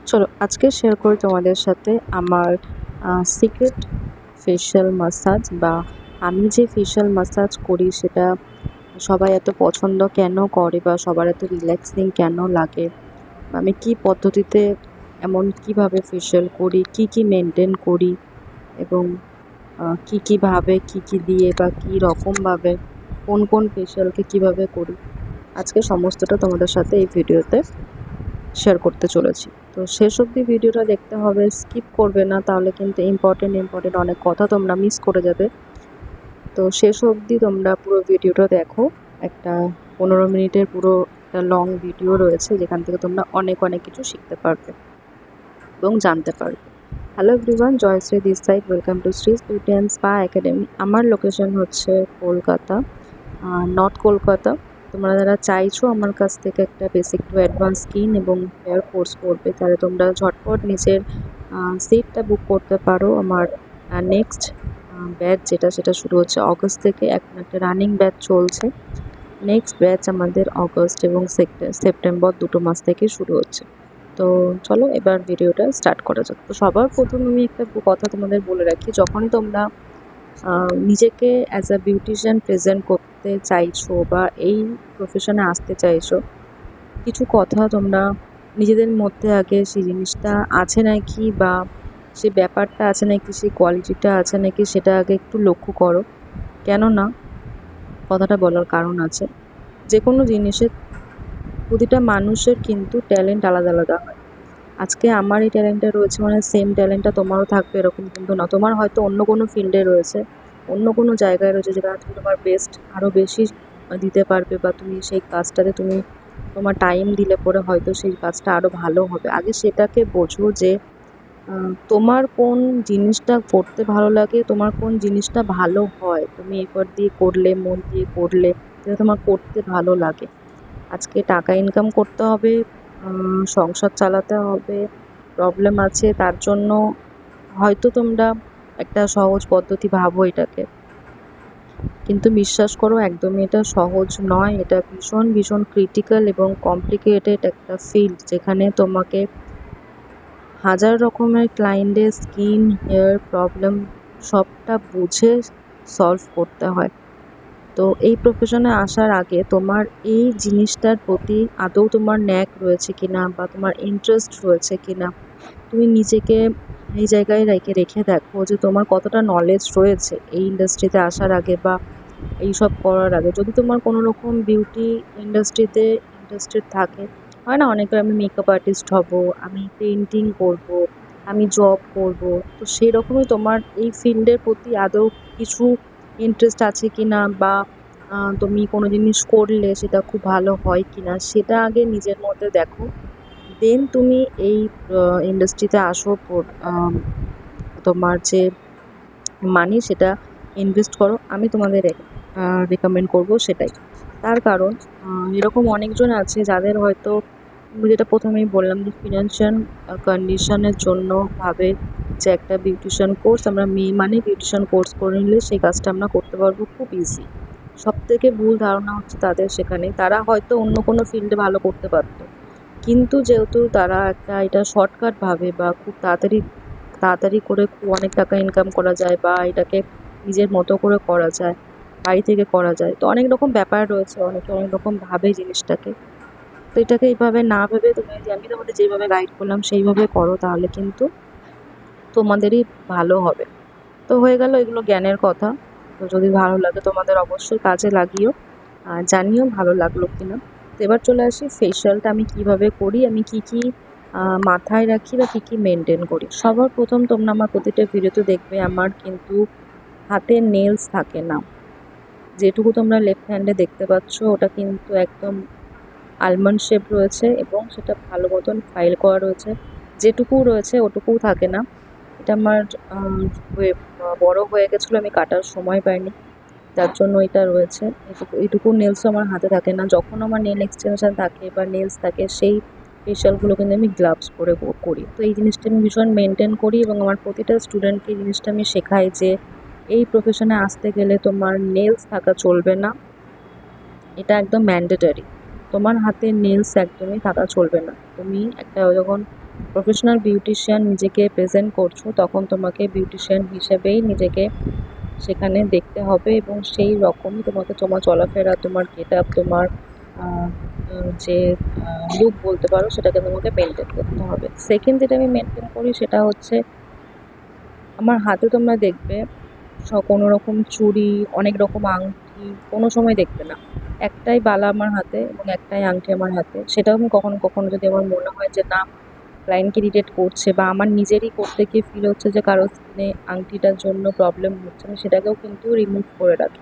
চলো আজকে শেয়ার করি তোমাদের সাথে আমার সিক্রেট ফেশিয়াল মাসাজ বা আমি যে ফেশিয়াল মাসাজ করি সেটা সবাই এত পছন্দ কেন করে বা সবার এত রিল্যাক্সিং কেন লাগে বা আমি কি পদ্ধতিতে এমন কিভাবে ফেশিয়াল করি কি মেনটেন করি এবং কীভাবে কী দিয়ে বা কী রকমভাবে কোন ফেশিয়ালকে কিভাবে করি আজকে সমস্তটা তোমাদের সাথে এই ভিডিওতে শেয়ার করতে চলেছি। তো শেষ অবধি ভিডিওটা দেখতে হবে, স্কিপ করবে না, তাহলে কিন্তু ইম্পর্টেন্ট অনেক কথা তোমরা মিস করে যাবে। তো শেষ অবধি তোমরা পুরো ভিডিওটা দেখো। একটা 15 মিনিটের পুরো একটা লং ভিডিও রয়েছে যেখান থেকে তোমরা অনেক কিছু শিখতে পারবে এবং জানতে পারবে। Hello everyone, Jayashree this side, welcome to Shree's beauty and spa academy. আমার লোকেশন হচ্ছে কলকাতা, নর্থ কলকাতা। তোমরা যারা চাইছো আমার কাছ থেকে একটা বেসিক টু অ্যাডভান্স স্কিন এবং হেয়ার কোর্স করবে, তাহলে তোমরা ঝটপট নিজের সিটটা বুক করতে পারো। আমার নেক্সট ব্যাচ সেটা শুরু হচ্ছে অগস্ট থেকে। এখন একটা রানিং ব্যাচ চলছে। নেক্সট ব্যাচ আমাদের অগস্ট এবং সেপ্টেম্বর 2 মাস থেকে শুরু হচ্ছে। তো চলো এবার ভিডিওটা স্টার্ট করা যাক। তো সবার প্রথম আমি একটা কথা তোমাদের বলে রাখি, যখনই তোমরা নিজেকে অ্যাজ আ বিউটিশিয়ান প্রেজেন্ট করতে চাইছো বা এই প্রফেশনে আসতে চাইছো, কিছু কথা তোমরা নিজেদের মধ্যে আগে সেই জিনিসটা আছে নাকি বা সেই ব্যাপারটা আছে নাকি, সেই কোয়ালিটিটা আছে নাকি, সেটা আগে একটু লক্ষ্য করো। কেননা কথাটা বলার কারণ আছে, যে কোনো জিনিসের প্রতিটা মানুষের কিন্তু ট্যালেন্ট আলাদা আলাদা হয়। আজকে আমার এই ট্যালেন্টটা রয়েছে মানে সেম ট্যালেন্টটা তোমারও থাকবে এরকম কিন্তু না। তোমার হয়তো অন্য কোনো ফিল্ডে রয়েছে, অন্য কোনো জায়গায় রয়েছে যেখানে তুমি তোমার বেস্ট আরও বেশি দিতে পারবে বা তুমি সেই কাজটাতে তোমার টাইম দিলে পরে হয়তো সেই কাজটা আরও ভালো হবে। আগে সেটাকে বোঝো যে তোমার কোন জিনিসটা করতে ভালো লাগে, তোমার কোন জিনিসটা ভালো হয়, তুমি এফোর্ট দিয়ে করলে, মন দিয়ে করলে যেটা তোমার করতে ভালো লাগে। আজকে টাকা ইনকাম করতে হবে, সংসার চালাতে হবে, প্রবলেম আছে, তার জন্য হয়তো তোমরা একটা সহজ পদ্ধতি ভাবো এটাকে, কিন্তু বিশ্বাস করো একদমই এটা সহজ নয়। এটা ভীষণ ক্রিটিক্যাল এবং কমপ্লিকেটেড একটা ফিল্ড, যেখানে তোমাকে হাজার রকমের ক্লায়েন্টের স্কিন, হেয়ার প্রবলেম সবটা বুঝে সলভ করতে হয়। তো এই প্রফেশনে আসার আগে তোমার এই জিনিসটার প্রতি আদৌ তোমার ন্যাক রয়েছে কিনা বা তোমার ইন্টারেস্ট রয়েছে কিনা, তুমি নিজেকে এই জায়গায় রেখে দেখো যে তোমার কতটা নলেজ রয়েছে এই ইন্ডাস্ট্রিতে আসার আগে বা এইসব করার আগে। যদি তোমার কোনো রকম বিউটি ইন্ডাস্ট্রিতে ইন্টারেস্টেড থাকে, হয় না অনেকে, আমি মেকআপ আর্টিস্ট হব, আমি পেন্টিং করব, আমি জব করব, তো সেই রকমই তোমার এই ফিল্ডের প্রতি আদৌ কিছু ইন্টারেস্ট আছে কি না বা তুমি কোনো জিনিস করলে সেটা খুব ভালো হয় কি না, সেটা আগে নিজের মধ্যে দেখো। দেন তুমি এই ইন্ডাস্ট্রিতে আসো, তোমার যে মানি সেটা ইনভেস্ট করো। আমি তোমাদের রেকমেন্ড করব সেটাই। তার কারণ এরকম অনেকজন আছে যাদের হয়তো যেটা প্রথমেই বললাম যে ফিনান্সিয়াল কন্ডিশনের জন্য ভাবে যে একটা বিউটিশিয়ান কোর্স আমরা মেয়ে মানে বিউটিশিয়ান কোর্স করে নিলে সেই কাজটা আমরা করতে পারবো খুব ইজি। সব থেকে ভুল ধারণা হচ্ছে তাদের সেখানে। তারা হয়তো অন্য কোনো ফিল্ডে ভালো করতে পারতো, কিন্তু যেহেতু তারা এটা শর্টকাট ভাবে বা খুব তাড়াতাড়ি করে খুব অনেক টাকা ইনকাম করা যায় বা এটাকে নিজের মতো করে করা যায়, বাড়ি থেকে করা যায়, তো অনেক রকম ব্যাপার রয়েছে, অনেকে অনেক রকম ভাবে জিনিসটাকে। তো এটাকে এইভাবে না ভেবে তুমি যে আমি তোমাদের যেভাবে গাইড করলাম সেইভাবে করো, তাহলে কিন্তু তোমাদেরই ভালো হবে। তো হয়ে গেল এগুলো জ্ঞানের কথা। তো যদি ভালো লাগে তোমাদের অবশ্যই কাজে লাগিও, আর জানিও ভালো লাগলো কিনা। তো এবার চলে আসি ফেশিয়ালটা আমি কিভাবে করি, আমি কি মাথায় রাখি বা কি মেনটেন করি। সবার প্রথম তোমরা আমার প্রতিটা ভিডিওতে দেখবে আমার কিন্তু হাতে নেলস থাকে না। যেটুকু তোমরা লেফট হ্যান্ডে দেখতে পাচ্ছ ওটা কিন্তু একদম আলমন্ড শেপ রয়েছে এবং সেটা ভালো মতন ফাইল করা রয়েছে। যেটুকু রয়েছে ওটুকুও থাকে না। এটা আমার বড় হয়ে গেছিলো, আমি কাটার সময় পাইনি, যার জন্য এটা রয়েছে। এইটুকু নেলসও আমার হাতে থাকে না। যখন আমার নেল এক্সটেনশন থাকে বা নেলস থাকে, সেই ফেশিয়ালগুলো কিন্তু আমি গ্লাভস পরে করি। তো এই জিনিসটা আমি ভীষণ মেনটেন করি এবং আমার প্রতিটা স্টুডেন্টকে এই জিনিসটা আমি শেখাই যে এই প্রফেশনে আসতে গেলে তোমার নেলস থাকা চলবে না, এটা একদম ম্যান্ডেটারি। তোমার হাতে নেলস একদমই থাকা চলবে না। তুমি একটা যখন প্রফেশনাল বিউটিশিয়ান নিজেকে প্রেজেন্ট করছো, তখন তোমাকে বিউটিশিয়ান হিসেবেই নিজেকে সেখানে দেখতে হবে এবং সেই রকমই তোমাকে তোমার চলাফেরা, তোমার গেট আপ, তোমার আহ, যে লুক বলতে পারো, সেটাকে তোমাকে মেনটেন করতে হবে। সেকেন্ড যেটা আমি মেনটেন করি সেটা হচ্ছে আমার হাতে তোমরা দেখবে কোনো রকম চুড়ি, অনেক রকম আংটি কোনো সময় দেখবে না। একটাই বালা আমার হাতে এবং একটাই আংটি আমার হাতে। সেটাও আমি কখনো কখনো যদি আমার মনে হয় যে না, ক্লায়েন্টকে ইরিটেট করছে বা আমার নিজেরই করতে গিয়ে ফিল হচ্ছে যে কারো স্কিনে আংটিটার জন্য প্রবলেম হচ্ছে, আমি সেটাকেও কিন্তু রিমুভ করে রাখি।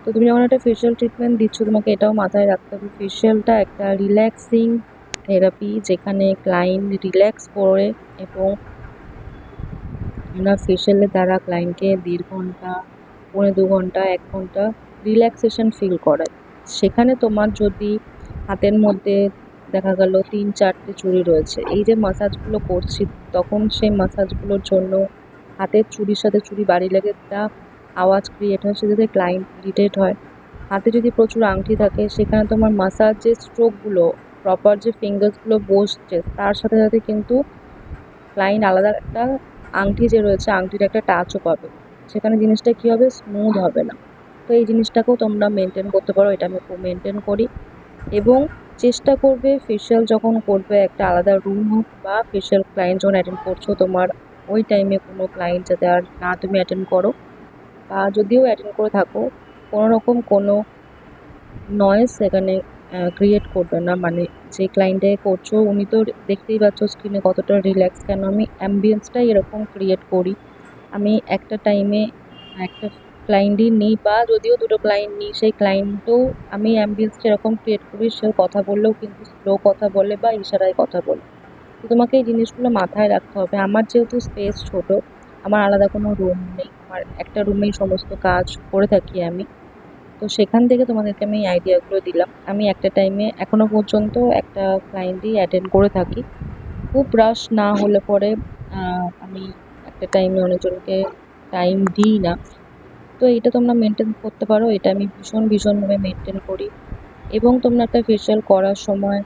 তো তুমি যখন একটা ফেশিয়াল ট্রিটমেন্ট দিচ্ছ, তোমাকে এটাও মাথায় রাখতে হবে ফেশিয়ালটা একটা রিল্যাক্সিং থেরাপি, যেখানে ক্লায়েন্ট রিল্যাক্স করে এবং আপনার ফেশিয়ালের দ্বারা ক্লায়েন্টকে 1.5 ঘন্টা, 1.25 ঘন্টা, 1 ঘন্টা রিল্যাক্সেশন ফিল করায়। সেখানে তোমার যদি হাতের মধ্যে দেখা গেল 3-4টে চুড়ি রয়েছে, এই যে মাসাজগুলো করছি, তখন সেই মাসাজগুলোর জন্য হাতের চুড়ির সাথে চুড়ি বাড়ি লেগে একটা আওয়াজ ক্রিয়েট হয়, সেটাতে ক্লায়েন্ট ইরিটেট হয়। হাতে যদি প্রচুর আংটি থাকে, সেখানে তোমার মাসাজ যে স্ট্রোকগুলো, প্রপার যে ফিঙ্গার্সগুলো বসছে, তার সাথে সাথে কিন্তু ক্লায়েন্ট আলাদা একটা আংটি যে রয়েছে, আংটির একটা টাচও পাবে। সেখানে জিনিসটা কী হবে, স্মুথ হবে না। তো এই জিনিসটাকেও তোমরা মেনটেন করতে পারো, এটা আমি খুব মেনটেন করি। এবং চেষ্টা করবে ফেশিয়াল যখন করবে একটা আলাদা রুম হোক, বা ফেশিয়াল ক্লায়েন্ট যখন অ্যাটেন্ড করছো তোমার ওই টাইমে কোনো ক্লায়েন্ট যাতে আর না তুমি অ্যাটেন্ড করো, বা যদিও অ্যাটেন্ড করে থাকো, কোনো রকম কোনো নয়েজ সেখানে ক্রিয়েট করবে না। মানে যে ক্লায়েন্টে করছো উনি তো দেখতেই পাচ্ছ স্ক্রিনে কতটা রিল্যাক্স, কেন আমি অ্যাম্বিয়েন্সটাই এরকম ক্রিয়েট করি। আমি একটা টাইমে একটা ক্লায়েন্টই নিই, বা যদিও দুটো ক্লায়েন্ট নিই, সেই ক্লায়েন্টও আমি অ্যাম্বিয়েন্সটা এরকম ক্রিয়েট করি, সেও কথা বললেও কিন্তু স্লো কথা বলে বা ইশারায় কথা বলে। তো তোমাকে এই জিনিসগুলো মাথায় রাখতে হবে। আমার যেহেতু স্পেস ছোট, আমার আলাদা কোনো রুম নেই, আমার একটা রুমেই সমস্ত কাজ করে থাকি আমি। তো সেখান থেকে তোমাদেরকে আমি এই আইডিয়াগুলো দিলাম। আমি একটা টাইমে এখনো পর্যন্ত একটা ক্লায়েন্টই অ্যাটেন্ড করে থাকি। খুব রাশ না হলে পরে আমি একটা টাইমে অনেকজনকে টাইম দিই না। তো এইটা তোমরা মেনটেন করতে পারো, এটা আমি ভীষণভাবে মেনটেন করি। এবং তোমরা একটা ফেশিয়াল করার সময়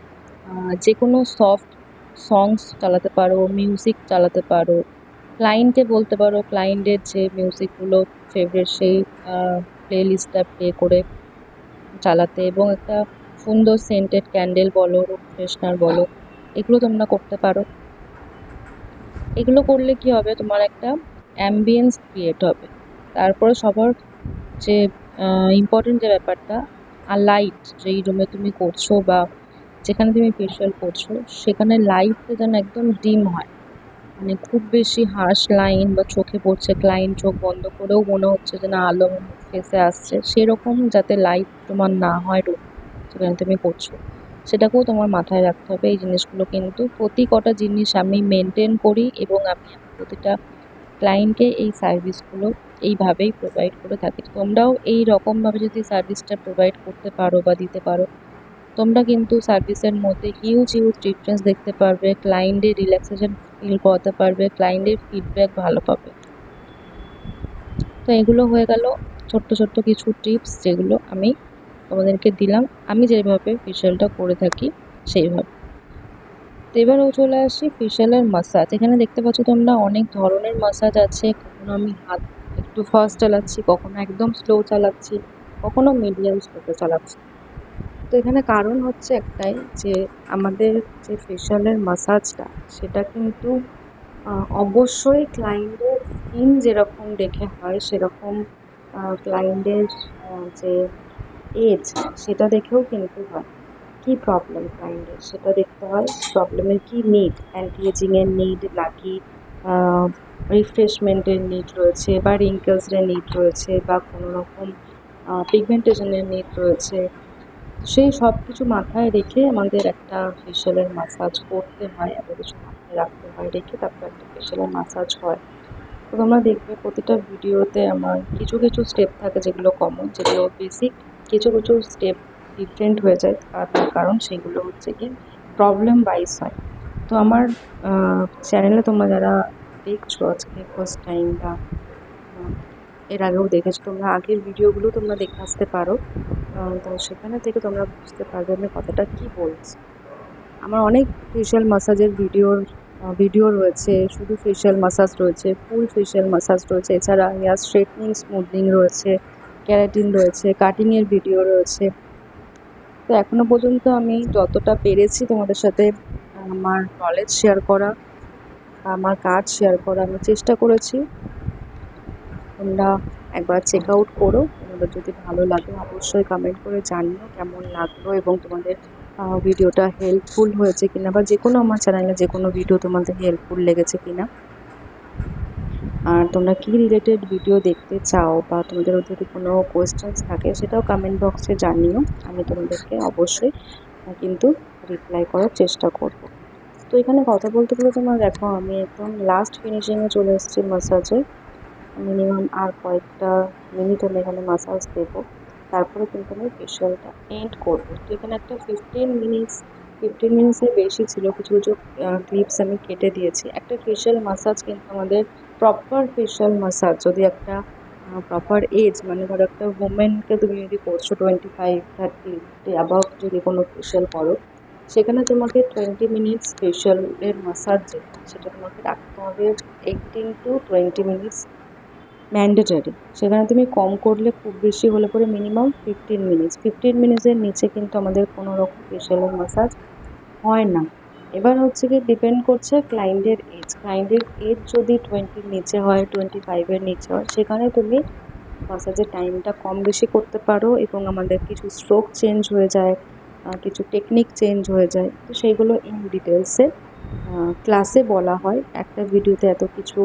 যে কোনো সফট সংস চালাতে পারো, মিউজিক চালাতে পারো, ক্লায়েন্টকে বলতে পারো ক্লায়েন্টের যে মিউজিকগুলো ফেভারিট সেই প্লে লিস্টটা প্লে করে চালাতে, এবং একটা সুন্দর সেন্টেড ক্যান্ডেল বলো, রুম ফ্রেশনার বলো, এগুলো তোমরা করতে পারো। এগুলো করলে কি হবে, তোমার একটা অ্যাম্বিয়েন্স ক্রিয়েট হবে। তারপরে সবার যে ইম্পর্টেন্ট যে ব্যাপারটা, আর লাইট, যেই রুমে তুমি করছো বা যেখানে তুমি ফেশিয়াল করছো, সেখানে লাইটটা যেন একদম ডিম হয়। মানে খুব বেশি হার্শ লাইন বা চোখে পড়ছে, ক্লায়েন্ট চোখ বন্ধ করেও মনে হচ্ছে যে না আলো ফেসে আসছে, সেরকম যাতে লাইট তোমার না হয় রুম যেখানে তুমি করছো, সেটাকেও তোমার মাথায় রাখতে হবে। এই জিনিসগুলো কিন্তু প্রতি কটা জিনিস আমি মেনটেন করি, এবং আমি প্রতিটা ক্লায়েন্টকে এই সার্ভিসগুলো এইভাবেই প্রোভাইড করে থাকি। তোমরাও এই রকমভাবে যদি সার্ভিসটা প্রোভাইড করতে পারো বা দিতে পারো, তোমরা কিন্তু সার্ভিসের মধ্যে হিউজ ডিফারেন্স দেখতে পারবে, ক্লায়েন্টের রিল্যাক্সেশন ফিল করাতে পারবে, ক্লায়েন্টের ফিডব্যাক ভালো পাবে। তো এগুলো হয়ে গেল ছোট্ট কিছু টিপস, যেগুলো আমি তোমাদেরকে দিলাম আমি যেভাবে ফেশিয়ালটা করে থাকি সেইভাবে। তো এবারও চলে আসি ফেশিয়ালের মাসাজ। এখানে দেখতে পাচ্ছ তোমরা অনেক ধরনের মাসাজ আছে। কখনো আমি হাত একটু ফাস্ট চালাচ্ছি, কখনো একদম স্লো চালাচ্ছি, কখনো মিডিয়াম স্লোতে চালাচ্ছি। তো এখানে কারণ হচ্ছে একটাই, যে আমাদের যে ফেশিয়ালের মাসাজটা, সেটা কিন্তু অবশ্যই ক্লায়েন্টের স্কিন যেরকম দেখে হয়, সেরকম ক্লায়েন্টের যে এজ, সেটা দেখেও কিন্তু হয়। কী প্রবলেম ক্লায়েন্টের সেটা দেখতে হয়, প্রবলেমের কী নিড, অ্যান্টি এজিংয়ের নিড নাকি রিফ্রেশমেন্টের নিড রয়েছে, বা রিঙ্কেলসের নিড রয়েছে, বা কোনো রকম পিগমেন্টেশনের নিড রয়েছে। সেই সব কিছু মাথায় রেখে আমাদের একটা ফেশিয়ালের মাসাজ করতে হয়, এত কিছু মাথায় রাখতে হয়, রেখে তারপর একটা ফেশিয়ালের মাসাজ হয়। তো তোমরা দেখবে প্রতিটা ভিডিওতে আমার কিছু স্টেপ থাকে যেগুলো কমন, যেগুলো বেসিক। কিছু স্টেপ ডিফারেন্ট হয়ে যায়, তার কারণ সেগুলো হচ্ছে কি প্রবলেম ওয়াইজ হয়। তো আমার চ্যানেলে তোমরা যারা দেখছো আজকে ফার্স্ট টাইম, বা এর আগেও দেখেছো, তোমরা আগের ভিডিওগুলো তোমরা দেখে আসতে পারো। তো সেখানে থেকে তোমরা বুঝতে পারবে আমি কথাটা কী বলছি। আমার অনেক ফেশিয়াল ম্যাসাজের ভিডিও রয়েছে, শুধু ফেশিয়াল ম্যাসাজ রয়েছে, ফুল ফেশিয়াল ম্যাসাজ রয়েছে, এছাড়া হেয়ার স্ট্রেটনিং, স্মুথনিং রয়েছে, ক্যারাটিন রয়েছে, কাটিংয়ের ভিডিও রয়েছে। তো এখনো পর্যন্ত আমি যতটা পেরেছি তোমাদের সাথে আমার নলেজ শেয়ার করা, আমার কাজ শেয়ার করা আমি চেষ্টা করেছি। তোমরা একবার চেক আউট করো, তোমাদের যদি ভালো লাগে অবশ্যই কমেন্ট করে জানিও কেমন লাগলো এবং তোমাদের ভিডিওটা হেল্পফুল হয়েছে কিনা, বা যে কোনো আমার চ্যানেলে যে কোনো ভিডিও তোমাদের হেল্পফুল লেগেছে কিনা। আর তোমরা কী রিলেটেড ভিডিও দেখতে চাও বা তোমাদের যদি কোনো কোয়েশ্চেন্স থাকে সেটাও কমেন্ট বক্সে জানিও, আমি তোমাদেরকে অবশ্যই কিন্তু রিপ্লাই করার চেষ্টা করব। তো এখানে কথা বলতে বলতে তোমরা দেখো আমি একদম লাস্ট ফিনিশিংয়ে চলে এসেছি ম্যাসাজে। মিনিমাম আর কয়েকটা মিনিট আমি এখানে ম্যাসাজ দেবো, তারপরে কিন্তু আমি ফেশিয়ালটা এন্ড করবো। তো এখানে একটা 15 মিনিটসের বেশি ছিল, কিছু কিছু ক্লিপস আমি কেটে দিয়েছি। একটা ফেশিয়াল ম্যাসাজ কিন্তু আমাদের প্রপার ফেশিয়াল ম্যাসাজ যদি একটা প্রপার এজ, মানে ধরো একটা ওমেনকে তুমি যদি করছো 25-30 অ্যাবাভ যদি কোনো ফেশিয়াল করো, সেখানে তোমাকে 20 মিনিটস ফেশিয়ালের ম্যাসাজ যেটা সেটা তোমাকে রাখতে হবে 18 to 20 মিনিটস ম্যান্ডেটরি। সেখানে তুমি কম করলে খুব বেশি হলে পরে মিনিমাম 15 মিনিটস। 15 মিনিটসের নিচে কিন্তু আমাদের কোনো রকম ফেশিয়ালের ম্যাসাজ হয় না। এবার হচ্ছে কি ডিপেন্ড করছে ক্লায়েন্টের এজ যদি 20-র নিচে হয়, 25-এর নিচে হয়, সেখানে তুমি ম্যাসাজের টাইমটা কম বেশি করতে পারো এবং আমাদের কিছু স্ট্রোক চেঞ্জ হয়ে যায়, কিছু টেকনিক চেঞ্জ হয়ে যায়। তো সেইগুলো ইন ডিটেলসে ক্লাসে বলা হয়, একটা ভিডিওতে এত কিছু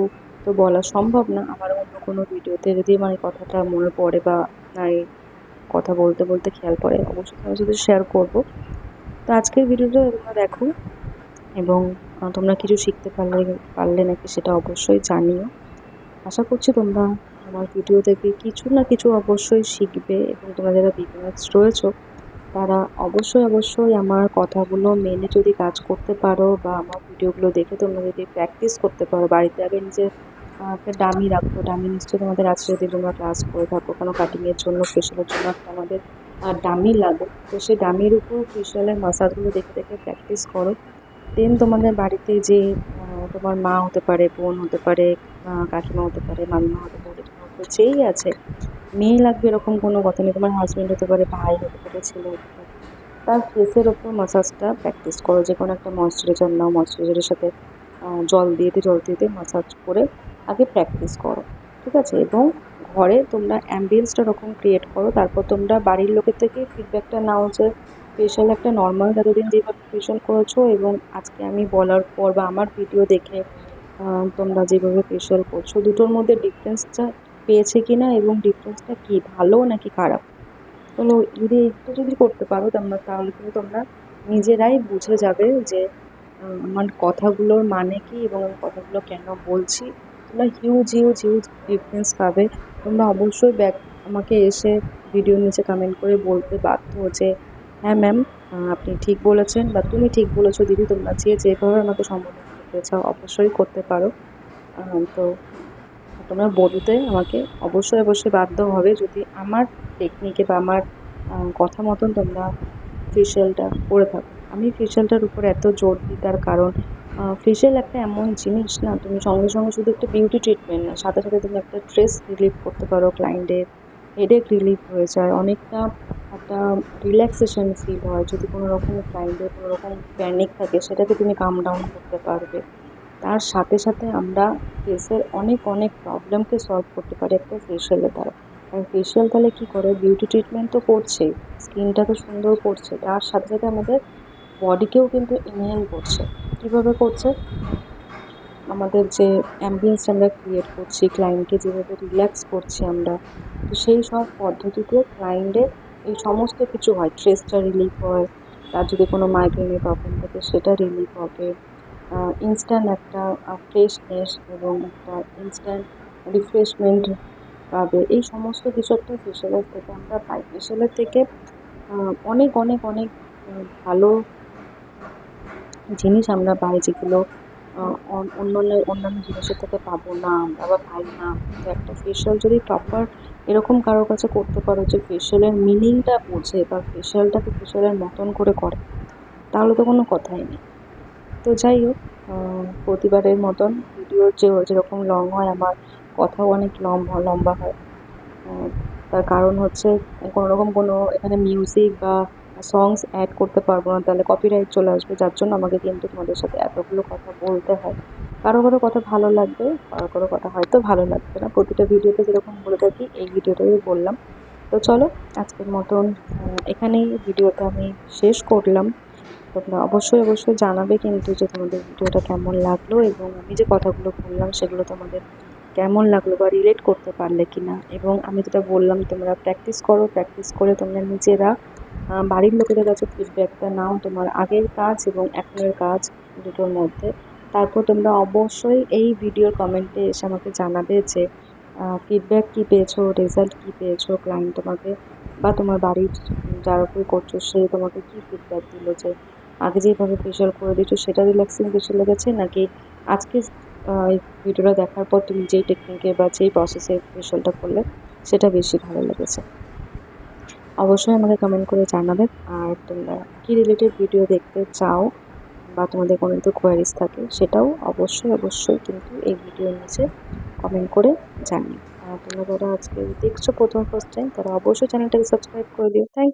তো বলা সম্ভব না। আমার অন্য কোনো ভিডিওতে যদি আমার এই কথাটা মনে পড়ে বা এই কথা বলতে বলতে খেয়াল পড়ে অবশ্যই তোমার সাথে শেয়ার করবো। তো আজকের ভিডিওটা তোমরা দেখো এবং তোমরা কিছু শিখতে পারলে নাকি সেটা অবশ্যই জানিও। আশা করছি তোমরা আমার ভিডিও থেকে কিছু না কিছু অবশ্যই শিখবে এবং তোমরা যারা বিগিনার্স রয়েছো তারা অবশ্যই আমার কথাগুলো মেনে যদি কাজ করতে পারো বা আমার ভিডিওগুলো দেখে তোমরা যদি প্র্যাকটিস করতে পারো বাড়িতে, আগে নিজের একটা ডামি রাখো। ডামি নিশ্চয়ই তোমাদের আছে যদি তোমরা ক্লাস করে থাকো, কারণ কাটিংয়ের জন্য ফেশিয়ালের জন্য একটা আমাদের ডামি লাগে। তো সেই ডামির উপর ফেশিয়ালের মাসাজগুলো দেখে দেখে প্র্যাকটিস করো। দেন তোমাদের বাড়িতে যে তোমার মা হতে পারে, বোন হতে পারে, কাকিমা হতে পারে, মামিমা হতে পারে, যেই আছে, মেয়ে লাগবে এরকম কোনো কথা নেই। তোমার হাজব্যান্ড হতে পারে, ভাই হতে পারে, ছেলে হতে পারে, তার ফেসের ওপর মাসাজটা প্র্যাকটিস করো। যে কোনো একটা ময়েশ্চারাইজার নাও, ময়েশ্চারাইজারের সাথে জল দিয়ে মাসাজ করে আগে প্র্যাকটিস করো, ঠিক আছে? এবং ঘরে তোমরা অ্যাম্বিয়েন্সটা ওরকম ক্রিয়েট করো, তারপর তোমরা বাড়ির লোকের থেকে ফিডব্যাকটা নাও যে ফেশিয়াল একটা নর্মাল এতদিন যেভাবে ফেশিয়াল করেছো এবং আজকে আমি বলার পর বা আমার ভিডিও দেখে তোমরা যেভাবে ফেশিয়াল করছো, দুটোর মধ্যে ডিফারেন্সটা পেয়েছে কি না এবং ডিফারেন্সটা কী, ভালো নাকি খারাপ। তো যদি একটু যদি করতে পারো তোমরা, তাহলে কিন্তু তোমরা নিজেরাই বুঝে যাবে যে আমার কথাগুলোর মানে কী এবং আমি কথাগুলো কেন বলছি। তোমরা হিউজ ডিফারেন্স পাবে। তোমরা অবশ্যই আমাকে এসে ভিডিওর নিচে কমেন্ট করে বলতে বাধ্য যে হ্যাঁ ম্যাম আপনি ঠিক বলেছেন বা তুমি ঠিক বলেছো দিদি। তোমরা যেভাবে আমাকে সম্বোধন করতে চাও অবশ্যই করতে পারো। তো তোমরা বলতে আমাকে অবশ্যই বাধ্য হবে যদি আমার টেকনিকে বা আমার কথা মতন তোমরা ফেশিয়ালটা করে থাকো। আমি ফেশিয়ালটার উপর এত জোর দিই তার কারণ ফেশিয়াল একটা এমন জিনিস না, তুমি সঙ্গে সঙ্গে শুধু একটা বিউটি ট্রিটমেন্ট না, সাথে সাথে তুমি একটা স্ট্রেস রিলিফ করতে পারো, ক্লায়েন্টের হেডেক রিলিফ হয়ে যায়, অনেকটা একটা রিল্যাক্সেশন ফিল হয়। যদি কোনো রকম ক্লায়েন্টের কোনো রকম প্যানিক থাকে সেটাকে তুমি কাম ডাউন করতে পারবে। তার সাথে সাথে আমরা ফেসের অনেক প্রবলেমকে সলভ করতে পারি একটা ফেশিয়ালের দ্বারা। আর ফেশিয়াল তাহলে কী করে, বিউটি ট্রিটমেন্ট তো করছেই, স্কিনটা তো সুন্দর করছে, তার সাথে সাথে আমাদের বডিকেও কিন্তু ইনহেল করছে। কীভাবে করছে, আমাদের যে অ্যাম্বিয়েন্স আমরা ক্রিয়েট করছি, ক্লায়েন্টকে যেভাবে রিল্যাক্স করছি আমরা, তো সেই সব পদ্ধতিতে ক্লায়েন্টের এই সমস্ত কিছু হয়, স্ট্রেসটা রিলিফ হয়, তার যদি কোনো মাইগ্রেনের প্রবলেম থাকে সেটা রিলিফ হবে, ইনস্ট্যান্ট একটা ফ্রেশনেস এবং একটা ইনস্ট্যান্ট রিফ্রেশমেন্ট পাবে। এই সমস্ত কিছু একটা ফেশিয়ালের থেকে আমরা পাই। ফেশিয়ালের থেকে অনেক ভালো জিনিস আমরা পাই যেগুলো অন্যান্য জিনিসের থেকে পাবো না আমরা বা পাই না। তো একটা ফেশিয়াল যদি প্রপার এরকম কারোর কাছে করতে পারো যে ফেশিয়ালের মিনিংটা বোঝে বা ফেশিয়ালটাকে ফেশিয়ালের মতন করে করে, তাহলে তো কোনো কথাই নেই। তো যাই হোক, প্রতিবারের মতন ভিডিওর যেরকম লং হয়, আমার কথাও অনেক লম্বা লম্বা হয়। আহ, তার কারণ হচ্ছে কোনো রকম কোনো এখানে মিউজিক বা সংস অ্যাড করতে পারবো না, তাহলে কপিরাইট চলে আসবে, যার জন্য আমাকে কিন্তু তোমাদের সাথে এতগুলো কথা বলতে হয়। কারো কারো কথা ভালো লাগবে, কারো কারো কথা হয়তো ভালো লাগবে না। প্রতিটা ভিডিওতে যেরকম বলে থাকি এই ভিডিওটাই বললাম। তো চলো, আজকের মতন এখানেই ভিডিওটা আমি শেষ করলাম। তোমরা অবশ্যই অবশ্যই জানাবে কিন্তু যে তোমাদের ভিডিওটা কেমন লাগলো, এবং আমি যে কথাগুলো বললাম সেগুলো তোমাদের কেমন লাগলো বা রিলেট করতে পারলে কিনা। এবং আমি যেটা বললাম, তোমরা প্র্যাকটিস করো, প্র্যাকটিস করে তোমরা নিজেরা বাড়ির লোকেদের কাছে ফিডব্যাকটা নাও তোমার আগের কাজ এবং এখনের কাজ দুটোর মধ্যে। তারপর তোমরা অবশ্যই এই ভিডিওর কমেন্টে এসে আমাকে জানাবে যে ফিডব্যাক কি পেয়েছো, রেজাল্ট কি পেয়েছো, ক্লায়েন্ট তোমাকে বা তোমার বাড়ির যার উপরে করছো সে তোমাকে কি ফিডব্যাক দিলো, যে আগে যেভাবে ফেশিয়াল করে দিয়েছো সেটা রিল্যাক্সিং বেশি লেগেছে, নাকি আজকে এই ভিডিওটা দেখার পর তুমি যেই টেকনিকে বা যেই প্রসেসে ফেশিয়ালটা করলে সেটা বেশি ভালো লেগেছে। অবশ্যই আমাকে কমেন্ট করে জানাবে। আর তোমরা কি রিলেটেড ভিডিও দেখতে চাও বা তোমাদের কোনো যদি কোয়ারিজ থাকে সেটাও অবশ্যই অবশ্যই কিন্তু এই ভিডিওর নিচে কমেন্ট করে জানিও। আর তোমরা যারা আজকে দেখছো প্রথম ফার্স্ট টাইম, তারা অবশ্যই চ্যানেলটাকে সাবস্ক্রাইব করে দিও। থ্যাংক